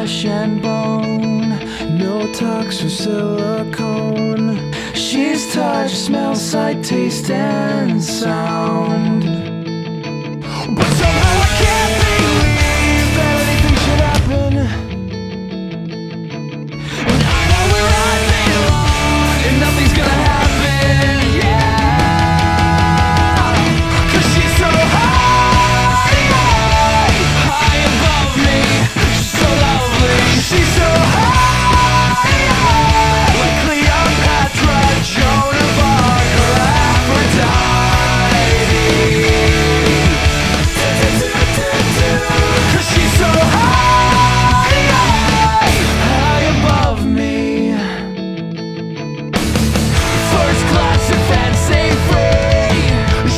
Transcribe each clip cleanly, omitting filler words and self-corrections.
flesh and bone, no talks or silicone. She's touch, smell, sight, taste, and sound. But somehow I can't believe that anything should happen. And I know where I belong, and nothing's gonna happen, yeah. 'Cause she's so high, high above me. She's so lovely. She's so high, like Cleopatra, Joan of Arc, or Aphrodite. 'Cause she's so high, high above me. First class and fancy free.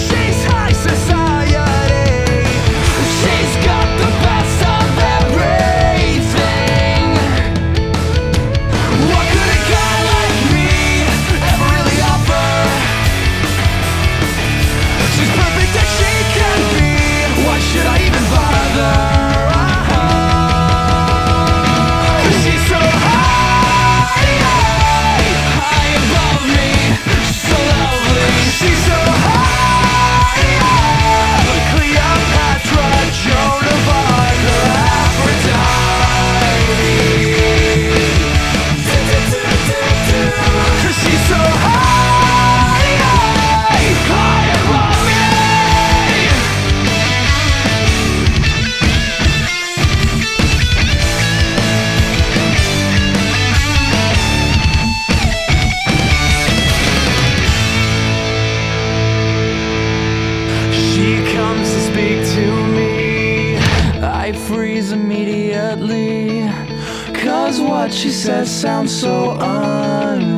She's high society. She's got the best of everything. What could a guy like me ever really offer? She's perfect as she can be. Why should I even bother? 'Cause she's so high, high above me. She's so lovely. She's so high, like Cleopatra, Joan of Arc, or Aphrodite. 'Cause she's so high, high above me. She comes to speak to me, I freeze immediately. 'Cause what she says sounds so unreal.